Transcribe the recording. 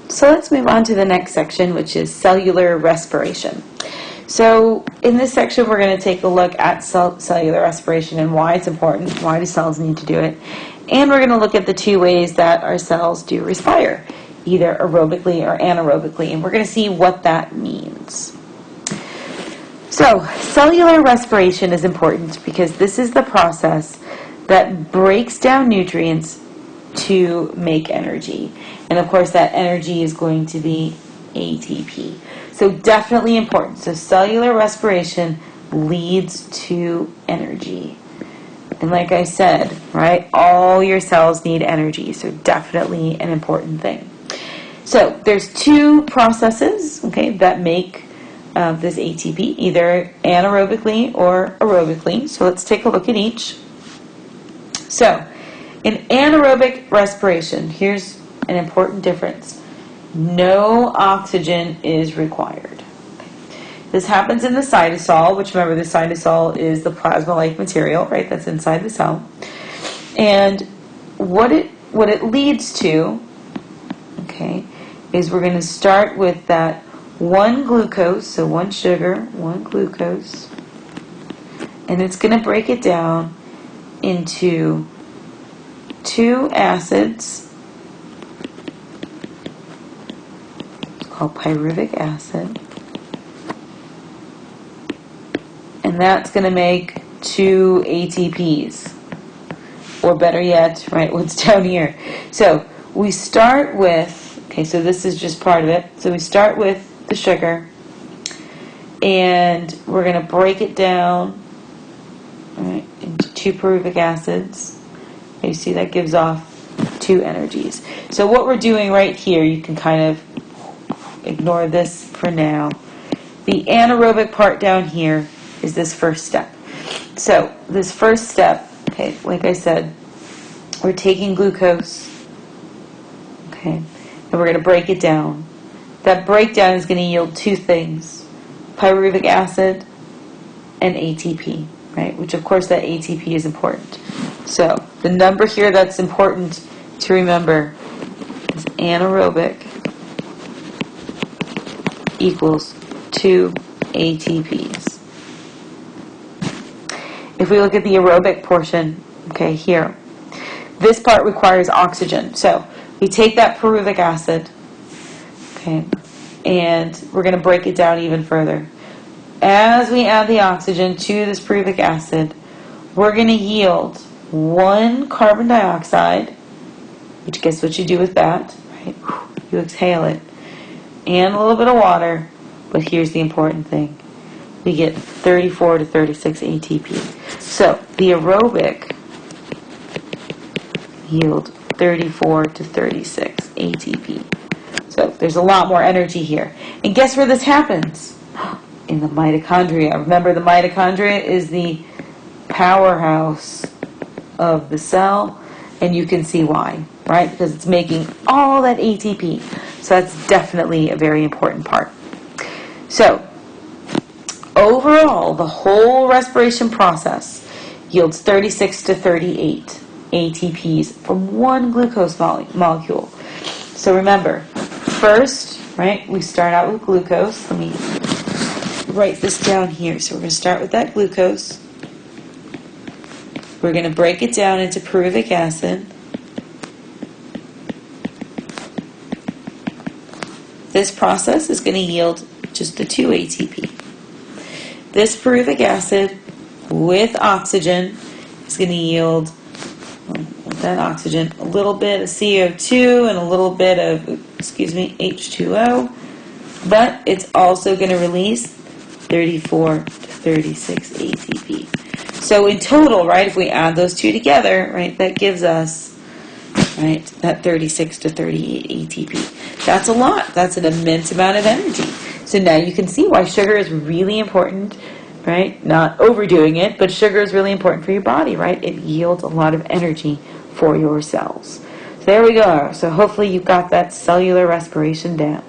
So let's move on to the next section, which is cellular respiration. So in this section, we're going to take a look at cellular respiration and why it's important, why do cells need to do it, and we're going to look at the two ways that our cells do respire, either aerobically or anaerobically, and we're going to see what that means. So cellular respiration is important because this is the process that breaks down nutrients to make energy. And of course that energy is going to be ATP. So definitely important. So cellular respiration leads to energy. And like I said, right, all your cells need energy. So definitely an important thing. So there's two processes, okay, that make this ATP, either anaerobically or aerobically. So let's take a look at each. So in anaerobic respiration, here's an important difference. No oxygen is required. Okay. This happens in the cytosol, which remember the cytosol is the plasma-like material, right, that's inside the cell. And what it leads to, okay, is we're going to start with that one glucose, so one sugar, one glucose, and it's going to break it down into two acids called pyruvic acid, and that's going to make two ATPs, or better yet, right, what's down here. So we start with, okay, so this is just part of it, so we start with the sugar, and we're going to break it down, right, into two pyruvic acids. You see that gives off two energies. So what we're doing right here, you can kind of ignore this for now. The anaerobic part down here is this first step. So this first step, okay, like I said, we're taking glucose, okay, and we're going to break it down. That breakdown is going to yield two things, pyruvic acid and ATP, right, which of course that ATP is important. So the number here that's important to remember is anaerobic equals 2 ATPs. If we look at the aerobic portion, okay, here, this part requires oxygen. So we take that pyruvic acid, okay, and we're going to break it down even further. As we add the oxygen to this pyruvic acid, we're going to yield one carbon dioxide, which guess what you do with that, right? You exhale it, and a little bit of water, but here's the important thing. We get 34 to 36 ATP. So the aerobic yield 34 to 36 ATP. So there's a lot more energy here. And guess where this happens? In the mitochondria. Remember, the mitochondria is the powerhouse of the cell, and you can see why, right? Because it's making all that ATP. So that's definitely a very important part. So overall, the whole respiration process yields 36 to 38 ATPs from one glucose molecule. So remember, first, right, we start out with glucose. Let me write this down here. So we're going to start with that glucose. We're going to break it down into pyruvic acid. This process is going to yield just the 2 ATP. This pyruvic acid with oxygen is going to yield, with that oxygen, a little bit of CO2 and a little bit of, H2O, but it's also going to release 34 to 36 ATP. So in total, right, if we add those two together, right, that gives us, right, that 36 to 38 ATP. That's a lot. That's an immense amount of energy. So now you can see why sugar is really important, right? Not overdoing it, but sugar is really important for your body, right? It yields a lot of energy for your cells. So there we go. So hopefully you've got that cellular respiration down.